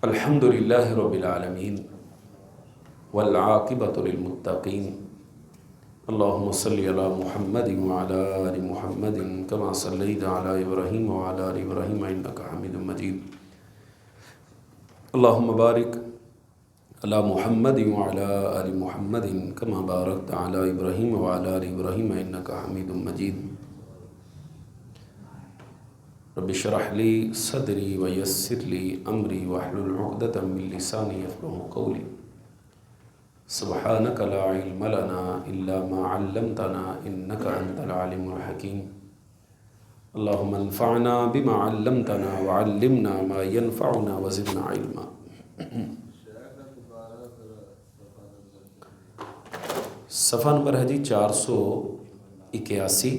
الحمد للہ رب العالمین والعاقبۃ للمتقین اللہم صلی علی محمد وعلی آل محمد کما صلیت علی ابراہیم وعلی آل ابراہیم انک حمید مجید اللہم بارک علی محمد وعلی آل محمد کما بارکت علی ابراہیم وعلی آل ابراہیم انک حمید مجید رب اشرح لی صدری ویسر لی امری واحلل عقدۃ من لسانی یفقہوا قولی سبحانک لا علم لنا الا ما علمتنا انک انت العلیم الحکیم اللہم انفعنا بما علمتنا وعلمنا ما ينفعنا وزدنا علما۔ صفحہ نمبر ہے جی 481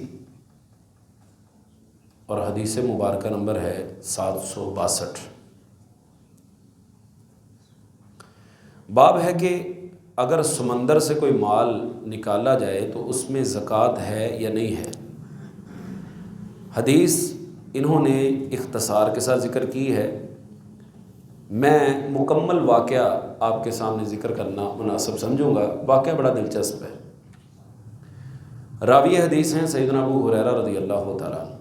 اور حدیث مبارکہ نمبر ہے 762۔ باب ہے کہ اگر سمندر سے کوئی مال نکالا جائے تو اس میں زکوٰۃ ہے یا نہیں ہے۔ حدیث انہوں نے اختصار کے ساتھ ذکر کی ہے، میں مکمل واقعہ آپ کے سامنے ذکر کرنا مناسب سمجھوں گا۔ واقعہ بڑا دلچسپ ہے۔ راوی حدیث ہیں سیدنا ابو ہریرہ رضی اللہ تعالیٰ عنہ۔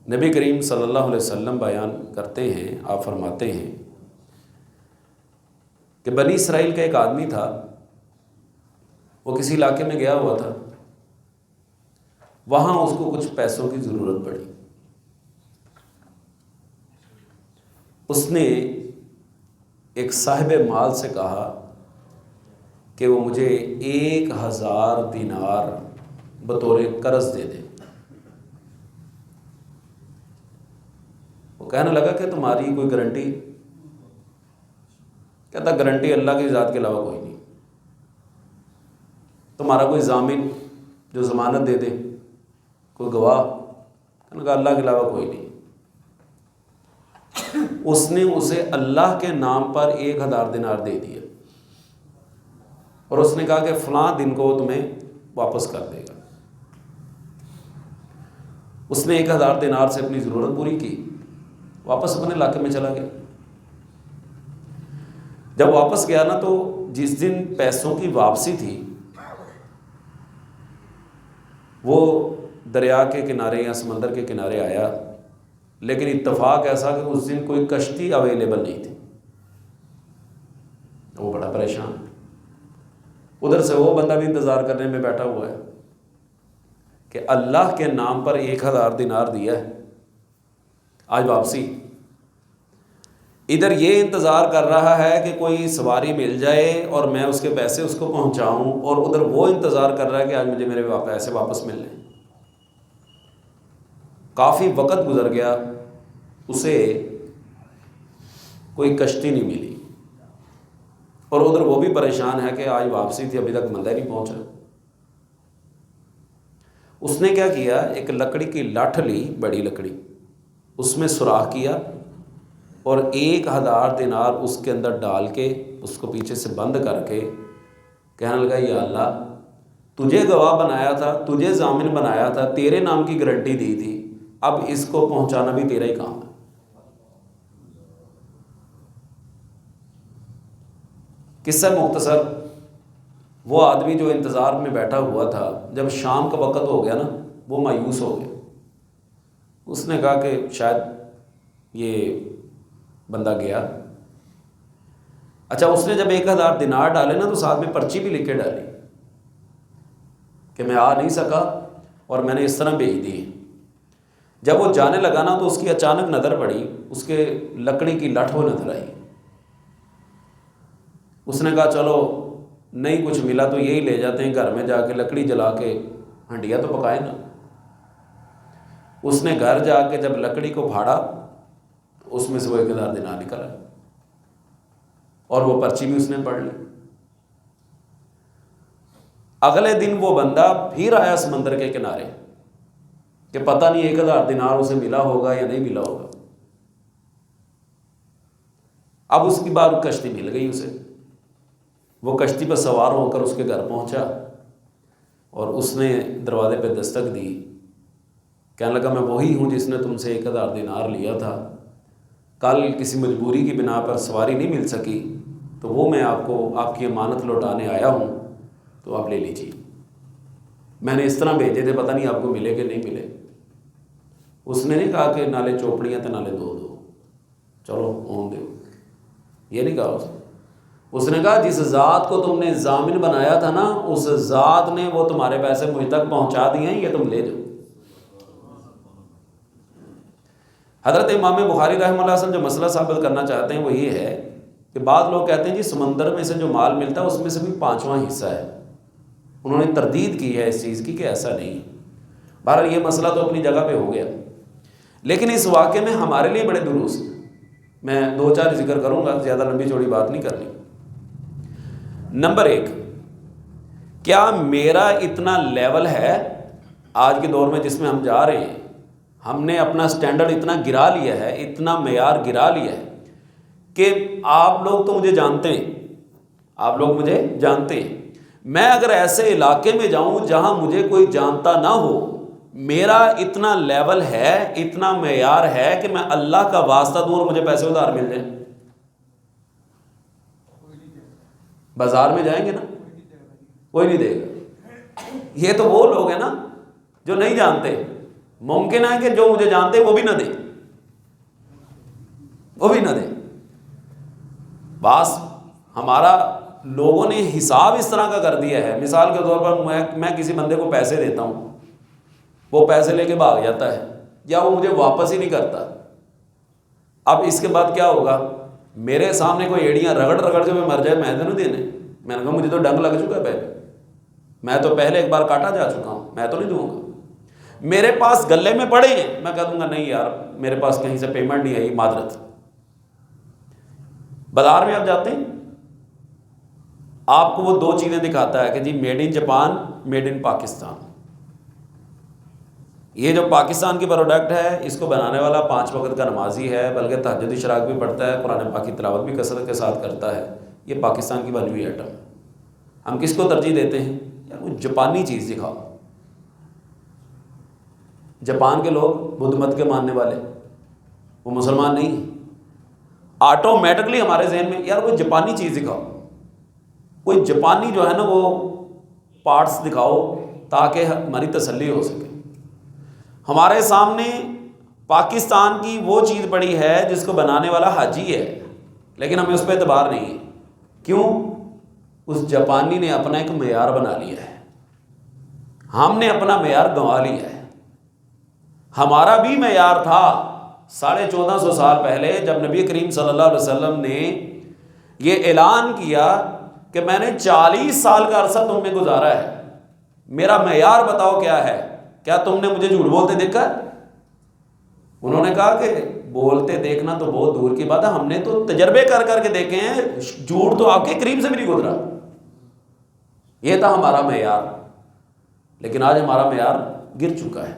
نبی کریم صلی اللہ علیہ وسلم بیان کرتے ہیں، آپ فرماتے ہیں کہ بنی اسرائیل کا ایک آدمی تھا، وہ کسی علاقے میں گیا ہوا تھا، وہاں اس کو کچھ پیسوں کی ضرورت پڑی۔ اس نے ایک صاحب مال سے کہا کہ وہ مجھے 1000 دینار بطور قرض دے دے۔ وہ کہنے لگا کہ تمہاری کوئی گارنٹی؟ کہتا گارنٹی اللہ کی ذات کے علاوہ کوئی نہیں۔ تمہارا کوئی ضامن جو ضمانت دے دے، کوئی گواہ؟ کہنے لگا اللہ کے علاوہ کوئی نہیں۔ اس نے اسے اللہ کے نام پر 1000 دینار دے دیا اور اس نے کہا کہ فلاں دن کو وہ تمہیں واپس کر دے گا۔ اس نے 1000 دینار سے اپنی ضرورت پوری کی، واپس اپنے علاقے میں چلا گیا۔ جب واپس گیا نا تو جس دن پیسوں کی واپسی تھی وہ دریا کے کنارے یا سمندر کے کنارے آیا، لیکن اتفاق ایسا کہ اس دن کوئی کشتی اویلیبل نہیں تھی۔ وہ بڑا پریشان، ادھر سے وہ بندہ بھی انتظار کرنے میں بیٹھا ہوا ہے کہ اللہ کے نام پر 1000 دینار دیا ہے، آج واپسی۔ ادھر یہ انتظار کر رہا ہے کہ کوئی سواری مل جائے اور میں اس کے پیسے اس کو پہنچاؤں، اور ادھر وہ انتظار کر رہا ہے کہ آج مجھے میرے پیسے واپس مل لیں۔ کافی وقت گزر گیا، اسے کوئی کشتی نہیں ملی، اور ادھر وہ بھی پریشان ہے کہ آج واپسی تھی، ابھی تک بندہ نہیں پہنچا۔ اس نے کیا کیا، ایک لکڑی کی لاٹھ لی، بڑی لکڑی، اس میں سوراخ کیا اور 1000 دینار اس کے اندر ڈال کے اس کو پیچھے سے بند کر کے کہنے لگا یا اللہ، تجھے گواہ بنایا تھا، تجھے ضامن بنایا تھا، تیرے نام کی گارنٹی دی تھی، اب اس کو پہنچانا بھی تیرا ہی کام ہے۔ قصہ مختصر، وہ آدمی جو انتظار میں بیٹھا ہوا تھا، جب شام کا وقت ہو گیا نا، وہ مایوس ہو گیا۔ اس نے کہا کہ شاید یہ بندہ گیا۔ اچھا، اس نے جب 1000 دینار ڈالے نا تو ساتھ میں پرچی بھی لکھ کے ڈالی کہ میں آ نہیں سکا اور میں نے اس طرح بھیج دی۔ جب وہ جانے لگا نا تو اس کی اچانک نظر پڑی، اس کے لکڑی کی لاٹھ وہ نظر آئی۔ اس نے کہا چلو نہیں کچھ ملا تو یہی لے جاتے ہیں، گھر میں جا کے لکڑی جلا کے ہنڈیا تو پکائے نا۔ اس نے گھر جا کے جب لکڑی کو پھاڑا تو اس میں سے وہ 1000 دینار نکلا اور وہ پرچی بھی اس نے پڑھ لی۔ اگلے دن وہ بندہ پھر آیا سمندر کے کنارے کہ پتہ نہیں 1000 دینار اسے ملا ہوگا یا نہیں ملا ہوگا۔ اب اس کی بعد کشتی مل گئی اسے، وہ کشتی پر سوار ہو کر اس کے گھر پہنچا اور اس نے دروازے پہ دستک دی۔ کہنے لگا میں وہی ہوں جس نے تم سے 1000 دینار لیا تھا، کل کسی مجبوری کی بنا پر سواری نہیں مل سکی تو وہ میں آپ کو آپ کی امانت لوٹانے آیا ہوں، تو آپ لے لیجیے، میں نے اس طرح بھیجے تھے، پتہ نہیں آپ کو ملے کہ نہیں ملے۔ اس نے نہیں کہا کہ نالے چوپڑیاں تھے نالے دو چلو اون دو، یہ نہیں کہا اس نے کہا جس ذات کو تم نے ضامن بنایا تھا نا، اس ذات نے وہ تمہارے پیسے مجھ تک پہنچا دیے ہیں، یہ تم لے جاؤ۔ حضرت امام بخاری رحمہ اللہ وسلم جو مسئلہ ثابت کرنا چاہتے ہیں وہ یہ ہے کہ بعض لوگ کہتے ہیں جی سمندر میں سے جو مال ملتا ہے اس میں سے بھی 5واں حصہ ہے، انہوں نے تردید کی ہے اس چیز کی کہ ایسا نہیں۔ بہرحال یہ مسئلہ تو اپنی جگہ پہ ہو گیا، لیکن اس واقعے میں ہمارے لیے بڑے دروس ہیں، میں 2-4 ذکر کروں گا، زیادہ لمبی چوڑی بات نہیں کرنی۔ نمبر 1، کیا میرا اتنا لیول ہے آج کے دور میں جس میں ہم جا رہے ہیں، ہم نے اپنا سٹینڈرڈ اتنا گرا لیا ہے، اتنا معیار گرا لیا ہے کہ آپ لوگ تو مجھے جانتے ہیں، آپ لوگ مجھے جانتے ہیں، میں اگر ایسے علاقے میں جاؤں جہاں مجھے کوئی جانتا نہ ہو، میرا اتنا لیول ہے، اتنا معیار ہے کہ میں اللہ کا واسطہ دوں اور مجھے پیسے ادھار مل جائیں۔ بازار میں جائیں گے نا، کوئی نہیں دے گا۔ یہ تو وہ لوگ ہیں نا جو نہیں جانتے، ممکن ہے کہ جو مجھے جانتے وہ بھی نہ دیں، وہ بھی نہ دیں۔ بس ہمارا لوگوں نے حساب اس طرح کا کر دیا ہے، مثال کے طور پر میں کسی بندے کو پیسے دیتا ہوں، وہ پیسے لے کے بھاگ جاتا ہے یا وہ مجھے واپس ہی نہیں کرتا، اب اس کے بعد کیا ہوگا؟ میرے سامنے کوئی ایڑیاں رگڑ رگڑ کے میں مر جائے، میں تو نہیں دینے۔ میں نے کہا مجھے تو ڈنگ لگ چکا ہے پہلے، میں تو پہلے ایک بار کاٹا جا چکا ہوں، میں تو نہیں دوں گا۔ میرے پاس گلے میں پڑے ہیں، میں کہہ دوں گا نہیں یار میرے پاس کہیں سے پیمنٹ نہیں آئی، معذرت۔ بازار میں آپ جاتے ہیں، آپ کو وہ 2 چیزیں دکھاتا ہے کہ جی made in Japan, made in Pakistan. یہ جو پاکستان کی پروڈکٹ ہے اس کو بنانے والا 5 وقت کا نمازی ہے، بلکہ تہجد اشراق بھی پڑھتا ہے، قرآن پاک کی تلاوت بھی کثرت کے ساتھ کرتا ہے، یہ پاکستان کی بنی ہوئی آئٹم۔ ہم کس کو ترجیح دیتے ہیں؟ یار وہ جاپانی چیز دکھاؤ۔ جاپان کے لوگ بدھ مت کے ماننے والے، وہ مسلمان نہیں، آٹومیٹکلی ہمارے ذہن میں یار وہ جاپانی چیز دکھاؤ، کوئی جاپانی جو ہے نا وہ پارٹس دکھاؤ تاکہ ہماری تسلی ہو سکے۔ ہمارے سامنے پاکستان کی وہ چیز پڑی ہے جس کو بنانے والا حاجی ہے، لیکن ہمیں اس پہ اعتبار نہیں ہے۔ کیوں؟ اس جاپانی نے اپنا ایک معیار بنا لیا ہے، ہم نے اپنا معیار گنوا لیا ہے۔ ہمارا بھی معیار تھا 1450 سال پہلے جب نبی کریم صلی اللہ علیہ وسلم نے یہ اعلان کیا کہ میں نے 40 سال کا عرصہ تم میں گزارا ہے، میرا معیار بتاؤ کیا ہے؟ کیا تم نے مجھے جھوٹ بولتے دیکھا؟ انہوں نے کہا کہ بولتے دیکھنا تو بہت دور کی بات ہے، ہم نے تو تجربے کر کر کے دیکھے ہیں، جھوٹ تو آپ کے قریب سے بھی نہیں گزرا۔ یہ تھا ہمارا معیار، لیکن آج ہمارا معیار گر چکا ہے۔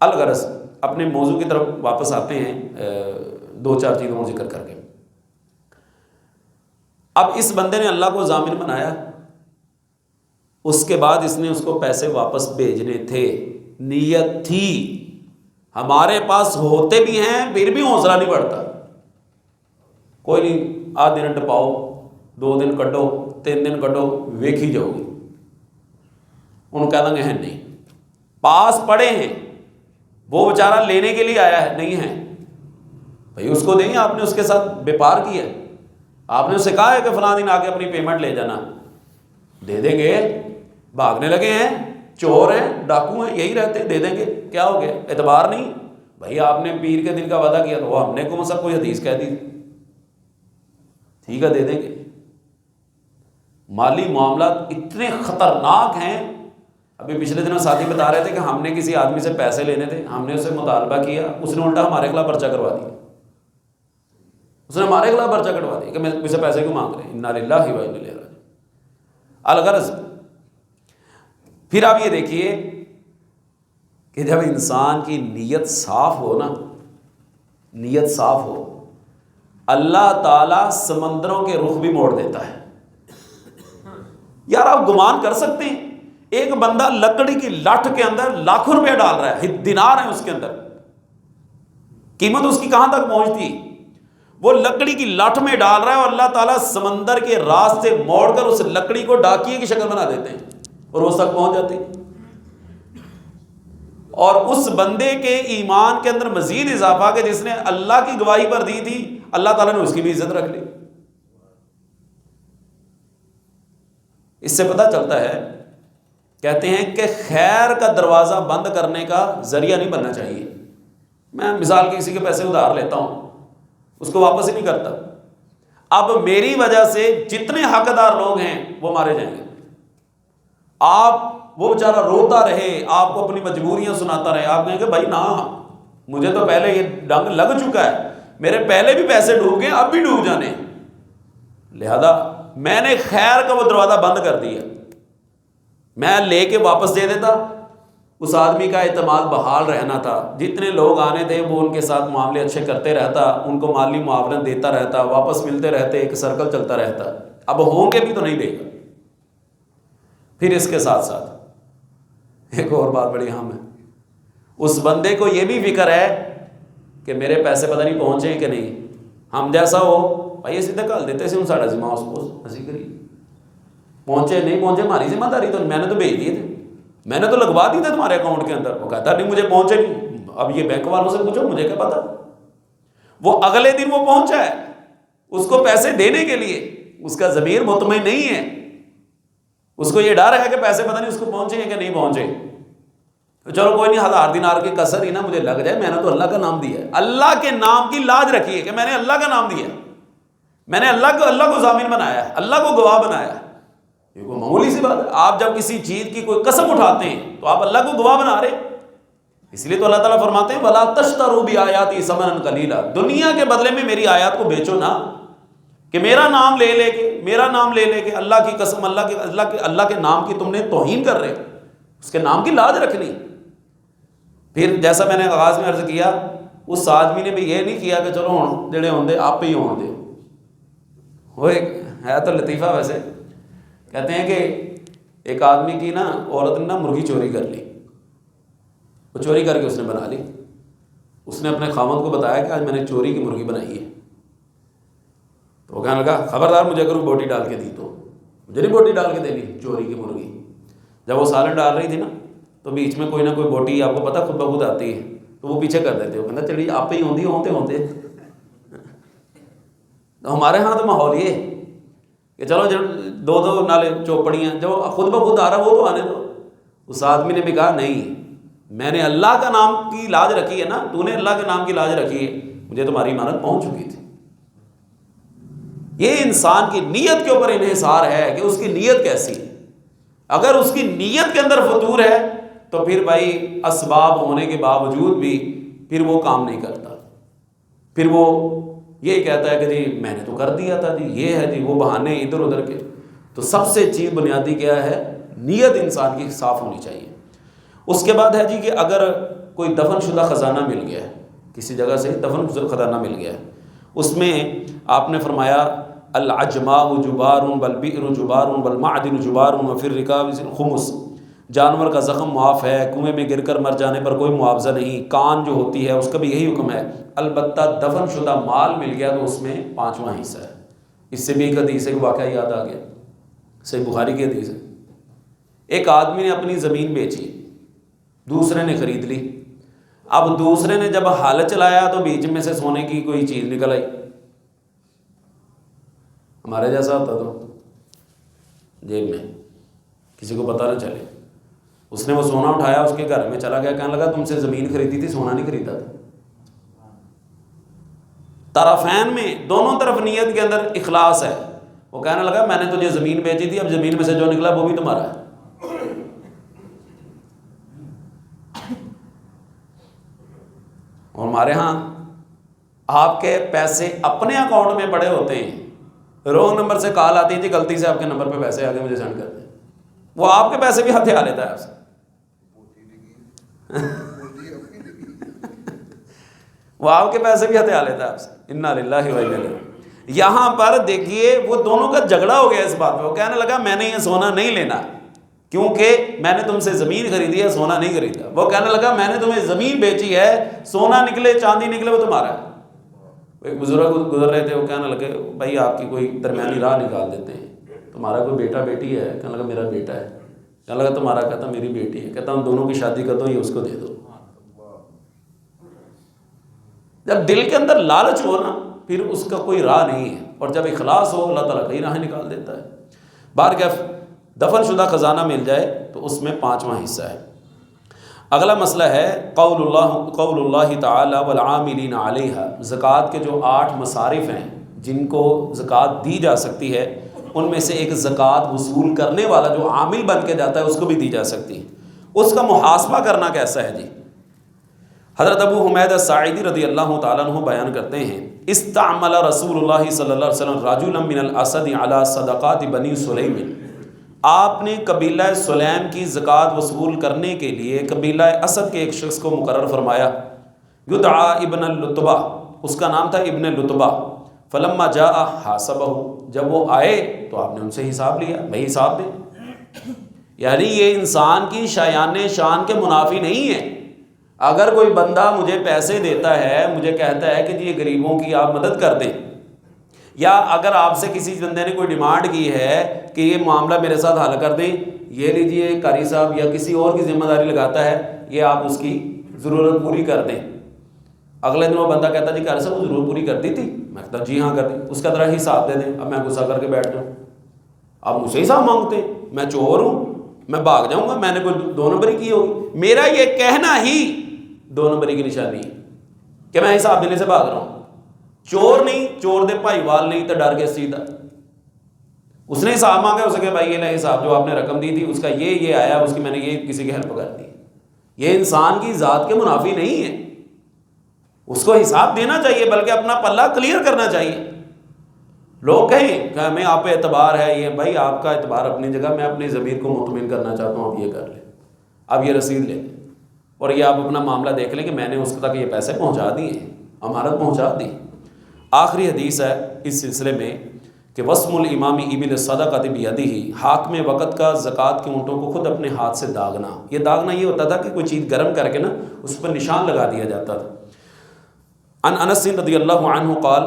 الغرض اپنے موضوع کی طرف واپس آتے ہیں، 2-4 چیزوں کا ذکر کر کے۔ اب اس بندے نے اللہ کو ضامن بنایا، اس کے بعد اس نے اس کو پیسے واپس بھیجنے تھے، نیت تھی۔ ہمارے پاس ہوتے بھی ہیں پھر بھی حوصلہ نہیں بڑھتا، کوئی نہیں 8 دن ٹپاؤ، 2 دن کٹو، 3 دن کٹو، ویکھی جاؤ گی۔ ان کہہ دیں گے ہیں نہیں، پاس پڑے ہیں، وہ بیچارہ لینے کے لیے آیا ہے، نہیں ہے بھائی اس کو دیں گے، آپ نے اس کے ساتھ بیپار کیا ہے، آپ نے اسے کہا ہے کہ فلاں دن آ کے اپنی پیمنٹ لے جانا، دے دیں گے۔ بھاگنے لگے ہیں، چور ہیں، ڈاکو ہیں، یہی رہتے، دے دیں گے، کیا ہو گیا؟ اعتبار نہیں بھائی، آپ نے پیر کے دن کا وعدہ کیا تو وہ ہم نے کم سب کوئی حدیث کہہ دی، ٹھیک ہے دے دیں گے۔ مالی معاملات اتنے خطرناک ہیں، ابھی پچھلے دنوں ساتھی بتا رہے تھے کہ ہم نے کسی آدمی سے پیسے لینے تھے، ہم نے اسے مطالبہ کیا، اس نے الٹا ہمارے خلاف پرچہ کروا دیا، اس نے ہمارے خلاف پرچہ کروا دیا کہ میں مجھ سے پیسے کیوں مانگ رہے ہیں، انا للہ و انا الیہ راجعون۔ الغرض پھر آپ یہ دیکھیے کہ جب انسان کی نیت صاف ہو نا، نیت صاف ہو، اللہ تعالیٰ سمندروں کے رخ بھی موڑ دیتا ہے۔ یار آپ گمان کر سکتے ہیں ایک بندہ لکڑی کی لٹھ کے اندر لاکھوں روپے ڈال رہا ہے، دینار ہے اس کے اندر، قیمت اس کی کہاں تک پہنچتی؟ وہ لکڑی کی لٹھ میں ڈال رہا ہے اور اللہ تعالیٰ سمندر کے راس سے موڑ کر اس لکڑی کو ڈاکیے کی شکل بنا دیتے ہیں اور وہ تک پہنچ جاتی. اور اس بندے کے ایمان کے اندر مزید اضافہ کہ جس نے اللہ کی گواہی پر دی تھی، اللہ تعالیٰ نے اس کی بھی عزت رکھ لی. اس سے پتہ چلتا ہے، کہتے ہیں کہ خیر کا دروازہ بند کرنے کا ذریعہ نہیں بننا چاہیے. میں مثال کسی کے پیسے ادھار لیتا ہوں، اس کو واپس ہی نہیں کرتا. اب میری وجہ سے جتنے حقدار لوگ ہیں وہ مارے جائیں گے. آپ وہ بیچارہ روتا رہے، آپ کو اپنی مجبوریاں سناتا رہے، آپ کہیں کہ بھائی نا، مجھے تو پہلے یہ ڈنگ لگ چکا ہے، میرے پہلے بھی پیسے ڈوب گئے، اب بھی ڈوب جانے، لہذا میں نے خیر کا وہ دروازہ بند کر دیا. میں لے کے واپس دے دیتا، اس آدمی کا اعتماد بحال رہنا تھا. جتنے لوگ آنے تھے وہ ان کے ساتھ معاملے اچھے کرتے رہتا، ان کو مالی معاونت دیتا رہتا، واپس ملتے رہتے، ایک سرکل چلتا رہتا. اب ہوں گے بھی تو نہیں دے گا. پھر اس کے ساتھ ساتھ ایک اور بات بڑی اہم ہے، اس بندے کو یہ بھی فکر ہے کہ میرے پیسے پتہ نہیں پہنچے کہ نہیں. ہم جیسا ہو بھائی سیدھے کال دیتے سے ساڑھا ذمہ اس کو ایسی کری، پہنچے نہیں پہنچے ہماری ذمہ داری، تو میں نے تو بھیج دیے تھے، میں نے تو لگوا دی تھے تمہارے اکاؤنٹ کے اندر. وہ کہتا نہیں مجھے پہنچے نہیں. اب یہ بینک والوں سے پوچھو، مجھے کیا پتا. وہ اگلے دن وہ پہنچا ہے اس کو پیسے دینے کے لیے، اس کا ضمیر مطمئن نہیں ہے، اس کو یہ ڈر ہے کہ پیسے پتہ نہیں اس کو پہنچے کہ نہیں پہنچے. چلو کوئی نہیں، 1000 دینار کی کسر ہی نہ مجھے لگ جائے، میں نے تو اللہ کا نام دیا ہے. اللہ کے نام کی لاج رکھیے کہ میں نے اللہ کا نام دیا ہے، میں نے اللہ کو ضامن بنایا ہے، اللہ کو گواہ بنایا ہے. یہ کوئی معمولی سی بات ہے. آپ جب کسی چیز کی کوئی قسم اٹھاتے ہیں تو آپ اللہ کو گواہ بنا رہے. اس لیے تو اللہ تعالیٰ فرماتے ہیں وَلَا تَشْتَرُوا بِآيَاتِي ثَمَنًا قَلِيلًا، دنیا کے بدلے میں میری آیات کو بیچو نہ، کہ میرا نام لے لے کے اللہ کی قسم، اللہ کے نام کی تم نے توہین کر رہے، اس کے نام کی لاج رکھنی. پھر جیسا میں نے آغاز میں عرض کیا، اس آدمی نے بھی یہ نہیں کیا کہ چلو ہوں جڑے ہوندے آپ پہ ہی ہون دے. وہ ایک ہے تو لطیفہ ویسے، کہتے ہیں کہ ایک آدمی کی نا عورت نے نا مرغی چوری کر لی، وہ چوری کر کے اس نے بنا لی. اس نے اپنے خاوند کو بتایا کہ آج میں نے چوری کی مرغی بنائی ہے. تو وہ کہنے لگا خبردار مجھے اگر وہ بوٹی ڈال کے دی تو. مجھے نہیں بوٹی ڈال کے دے لی چوری کی مرغی. جب وہ سالن ڈال رہی تھی نا تو بیچ میں کوئی نہ کوئی بوٹی آپ کو پتہ خود بخود آتی ہے تو وہ پیچھے کر دیتے. وہ کہنا چلیے آپ پہ ہی ہوتے تو ہمارے ہاں تو ماحول یہ کہ چلو جب دو نالے چوپڑیاں جو خود بخود آ رہا وہ تو آنے دو. اس آدمی نے بھی کہا نہیں، میں نے اللہ کا نام کی لاج رکھی ہے نا، تو نے اللہ کے نام کی لاج رکھی ہے، مجھے تمہاری امانت پہنچ چکی تھی. یہ انسان کی نیت کے اوپر انحصار ہے کہ اس کی نیت کیسی ہے. اگر اس کی نیت کے اندر فطور ہے تو پھر بھائی اسباب ہونے کے باوجود بھی پھر وہ کام نہیں کرتا. پھر وہ یہ کہتا ہے کہ جی میں نے تو کر دیا تھا، جی یہ ہے، جی وہ بہانے ادھر ادھر کے. تو سب سے چیز بنیادی کیا ہے؟ نیت انسان کی صاف ہونی چاہیے. اس کے بعد ہے جی کہ اگر کوئی دفن شدہ خزانہ مل گیا ہے، کسی جگہ سے دفن شدہ خزانہ مل گیا ہے، اس میں آپ نے فرمایا العجماء جبار والبئر جبار والمعدن جبار وفي الرکاب خمس، جانور کا زخم معاف ہے، کنویں میں گر کر مر جانے پر کوئی معاوضہ نہیں. کان جو ہوتی ہے اس کا بھی یہی حکم ہے. البتہ دفن شدہ مال مل گیا تو اس میں 5واں حصہ ہے. اس سے بھی ایک حدیث ایک واقعہ یاد آ گیا، صحیح بخاری کی حدیث ہے. ایک آدمی نے اپنی زمین بیچی، دوسرے نے خرید لی. اب دوسرے نے جب حال چلایا تو بیچ میں سے سونے کی کوئی چیز نکل آئی. ہمارے جیسا ہوتا تو جیب میں کسی کو پتہ نہ چلے. اس نے وہ سونا اٹھایا، اس کے گھر میں چلا گیا، کہنے لگا تم سے زمین خریدی تھی، سونا نہیں خریدا تھا. طرفین میں دونوں طرف نیت کے اندر اخلاص ہے. وہ کہنے لگا میں نے تجھے زمین بیچی تھی، اب زمین میں سے جو نکلا وہ بھی تمہارا ہے. اور ہمارے ہاں آپ کے پیسے اپنے اکاؤنٹ میں پڑے ہوتے ہیں، رونگ نمبر سے کال آتی تھی، غلطی سے آپ کے نمبر پہ پیسے آگے مجھے سینڈ کر دیں. وہ آپ کے پیسے بھی ہتھیا لیتا ہے آپ سے. وہ آپ کے پیسے بھی ہتھیا لیتا ہے آپ سے. انا للہ و انا الیہ راجعون. یہاں پر دیکھیے وہ دونوں کا جھگڑا ہو گیا اس بات پہ. وہ کہنے لگا میں نے یہ سونا نہیں لینا کیونکہ میں نے تم سے زمین خریدی ہے، سونا نہیں خریدا. وہ کہنے لگا میں نے تمہیں زمین بیچی ہے، سونا نکلے چاندی نکلے وہ تمہارا ہے. ایک بزرگ گزر رہے تھے، وہ کہنے لگے بھائی آپ کی کوئی درمیانی راہ نکال دیتے ہیں، تمہارا کوئی بیٹا بیٹی ہے؟ کہنے لگا میرا بیٹا ہے۔ کہنے لگا تمہارا؟ کہتا میری بیٹی ہے۔ کہتا ہم دونوں کی شادی کر دو، یہ اس کو دے دو۔ جب دل کے اندر لالچ ہو نا پھر اس کا کوئی راہ نہیں ہے، اور جب اخلاص ہو اللہ تعالیٰ کئی راہیں نکال دیتا ہے۔ بہرکیف دفن شدہ خزانہ مل جائے تو اس میں 5واں حصہ ہے۔ اگلا مسئلہ ہے قول اللہ تعالی والعاملین علیہا، زکوٰۃ کے جو 8 مصارف ہیں جن کو زکوٰۃ دی جا سکتی ہے، ان میں سے ایک زکوٰۃ وصول کرنے والا جو عامل بن کے جاتا ہے اس کو بھی دی جا سکتی ہے۔ اس کا محاسبہ کرنا کیسا ہے جی؟ حضرت ابو حمید الساعدی رضی اللہ تعالیٰ عنہ بیان کرتے ہیں، استعمل رسول اللہ صلی اللہ علیہ وسلم رجلا من الاسد علی صدقات بنی سلیم، آپ نے قبیلہ سلیم کی زکوٰۃ وصول کرنے کے لیے قبیلہ اسد کے ایک شخص کو مقرر فرمایا، یدعا ابن اللتبہ، اس کا نام تھا ابن لتبہ۔ فلما جاء حاسبہ، جب وہ آئے تو آپ نے ان سے حساب لیا، بھائی حساب دیں۔ یعنی یہ انسان کی شایان شان کے منافی نہیں ہے۔ اگر کوئی بندہ مجھے پیسے دیتا ہے، مجھے کہتا ہے کہ جی یہ غریبوں کی آپ مدد کر دیں، یا اگر آپ سے کسی بندے نے کوئی ڈیمانڈ کی ہے کہ یہ معاملہ میرے ساتھ حل کر دیں، یہ لیجئے قاری صاحب، یا کسی اور کی ذمہ داری لگاتا ہے، یہ آپ اس کی ضرورت پوری کر دیں۔ اگلے دن وہ بندہ کہتا جی قاری صاحب وہ ضرورت پوری کر دی تھی، میں کہتا جی ہاں کر دی، اس کا ذرا حساب دے دیں۔ اب میں غصہ کر کے بیٹھ جاؤں، آپ مجھ سے حساب مانگتے ہیں، میں چور ہوں، میں بھاگ جاؤں گا، میں نے کوئی 2 نمبری کی ہوگی؟ میرا یہ کہنا ہی 2 نمبری کی نشانی ہے کہ میں حساب دینے سے بھاگ رہا ہوں۔ چور نہیں، چور دے بھائی وال نہیں تو ڈر کے سیدھا۔ اس نے حساب مانگا، اسے کہ بھائی یہ لے حساب، جو آپ نے رقم دی تھی اس کا یہ آیا، اس کی میں نے یہ کسی کی ہیلپ کر دی۔ یہ انسان کی ذات کے منافی نہیں ہے، اس کو حساب دینا چاہیے، بلکہ اپنا پلہ کلیئر کرنا چاہیے۔ لوگ کہیں کہ ہمیں آپ پہ اعتبار ہے، یہ بھائی آپ کا اعتبار اپنی جگہ، میں اپنی ضمیر کو مطمئن کرنا چاہتا ہوں، آپ یہ کر لیں، آپ یہ رسید لیں، اور یہ آپ اپنا معاملہ دیکھ لیں کہ میں نے اس تک یہ پیسے پہنچا دیے ہیں، امانت پہنچا دی۔ آخری حدیث ہے اس سلسلے میں کہ وسم الامام ابل الصدقۃ بیدہ، حاکم وقت کا زکوٰۃ کے اونٹوں کو خود اپنے ہاتھ سے داغنا۔ یہ داغنا یہ ہوتا تھا کہ کوئی چیز گرم کر کے نا اس پر نشان لگا دیا جاتا تھا۔ عن انس رضی اللہ عنہ قال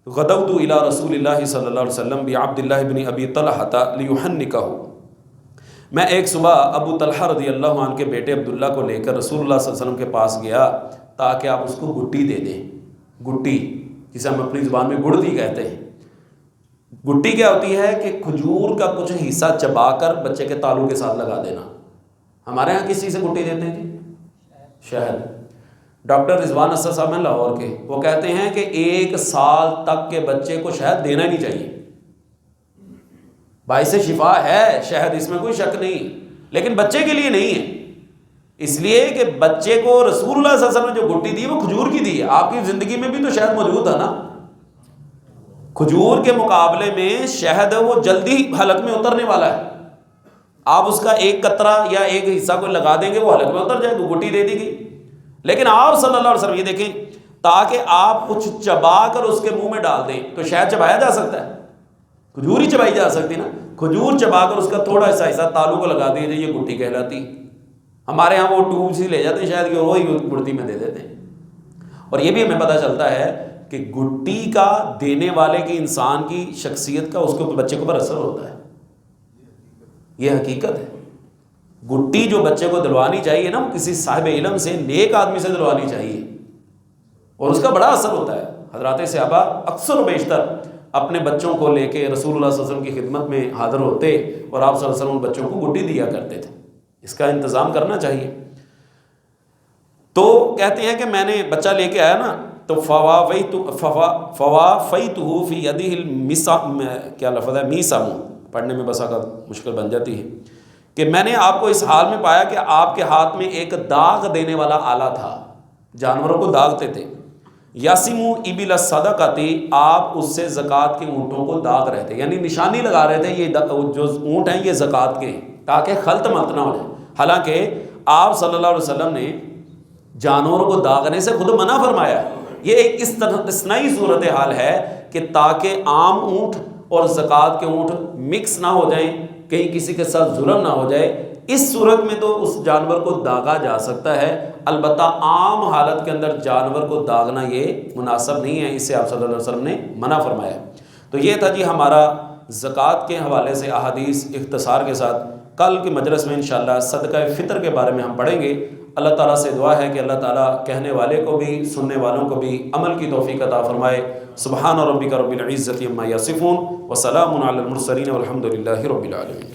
غدوت الی رسول اللہ صلی اللہ علیہ وسلم بعبد اللہ بن ابی طلحہ لیحنکہ، میں ایک صبح ابو طلحہ رضی اللہ عنہ کے بیٹے عبداللہ کو لے کر رسول اللہ صلی اللہ علیہ وسلم کے پاس گیا تاکہ آپ اس کو گٹی دے دیں۔ گٹی جسے ہم اپنی زبان میں گڑتی کہتے ہیں۔ گٹی کیا ہوتی ہے کہ کھجور کا کچھ حصہ چبا کر بچے کے تالو کے ساتھ لگا دینا۔ ہمارے ہاں کس چیز سے گٹی دیتے ہیں جی؟ شہد۔ ڈاکٹر رضوان اسد صاحب ہیں لاہور کے، وہ کہتے ہیں کہ 1 سال تک کے بچے کو شہد دینا ہی نہیں چاہیے۔ باعث شفا ہے شہد، اس میں کوئی شک نہیں، لیکن بچے کے لیے نہیں ہے، اس لیے کہ بچے کو رسول اللہ صلی اللہ علیہ وسلم نے جو گٹی دی وہ کھجور کی دی ہے۔ آپ کی زندگی میں بھی تو شہد موجود تھا نا، کھجور کے مقابلے میں شہد وہ جلدی حلق میں اترنے والا ہے، آپ اس کا 1 قطرہ یا 1 حصہ کو لگا دیں گے وہ حلق میں اتر جائے گا، گٹی دے دی گئی۔ لیکن آپ صلی اللہ علیہ وسلم یہ دیکھیں، تاکہ آپ کچھ چبا کر اس کے منہ میں ڈال دیں تو شہد چبایا جا سکتا ہے، کھجور ہی چبائی جا سکتی نا، کھجور چبا کر اس کا تھوڑا سا حصہ تالو کو لگا دیجیے، یہ گٹی کہلاتی۔ ہمارے ہاں وہ ٹوب سے لے جاتے ہیں شاید کہ وہی گڑتی میں دے دیتے ہیں۔ اور یہ بھی ہمیں پتہ چلتا ہے کہ گٹی کا دینے والے کی انسان کی شخصیت کا اس کے بچے کے اوپر اثر ہوتا ہے، یہ حقیقت ہے۔ گٹی جو بچے کو دلوانی چاہیے نا، وہ کسی صاحب علم سے، نیک آدمی سے دلوانی چاہیے، اور اس کا بڑا اثر ہوتا ہے۔ حضرات صحابہ اکثر و بیشتر اپنے بچوں کو لے کے رسول اللہ صلی اللہ علیہ وسلم کی خدمت میں حاضر ہوتے، اور آپ صلی اللہ علیہ وسلم بچوں کو گٹی دیا کرتے تھے۔ اس کا انتظام کرنا چاہیے۔ تو کہتے ہیں کہ میں نے بچہ لے کے آیا نا تو فوافیتہ فی یدہ المسام، کیا لفظ ہے، میسم، پڑھنے میں بس اگر مشکل بن جاتی ہے، کہ میں نے آپ کو اس حال میں پایا کہ آپ کے ہاتھ میں ایک داغ دینے والا آلہ تھا، جانوروں کو داغتے تھے۔ یاسم ابل الصدقۃ، آپ اس سے زکوٰۃ کے اونٹوں کو داغ رہے تھے، یعنی نشانی لگا رہے تھے، یہ جو اونٹ ہیں یہ زکوٰۃ کے ہیں، تاکہ خلط ملط نہ ہو جائے۔ حالانکہ آپ صلی اللہ علیہ وسلم نے جانوروں کو داغنے سے خود منع فرمایا۔ یہ ایک استثنائی صورتحال ہے کہ تاکہ عام اونٹ اور زکوٰۃ کے اونٹ مکس نہ ہو جائیں، کہیں کسی کے ساتھ ظلم نہ ہو جائے، اس صورت میں تو اس جانور کو داغا جا سکتا ہے، البتہ عام حالت کے اندر جانور کو داغنا یہ مناسب نہیں ہے، اسے آپ صلی اللہ علیہ وسلم نے منع فرمایا۔ تو یہ تھا جی ہمارا زکوٰۃ کے حوالے سے احادیث اختصار کے ساتھ۔ کل کے مجلس میں انشاءاللہ صدقہ فطر کے بارے میں ہم پڑھیں گے۔ اللہ تعالیٰ سے دعا ہے کہ اللہ تعالیٰ کہنے والے کو بھی سننے والوں کو بھی عمل کی توفیق عطا فرمائے۔ سبحان ربک رب العزۃ عما یصفون وسلام علی المرسلین والحمد للہ رب العالمین۔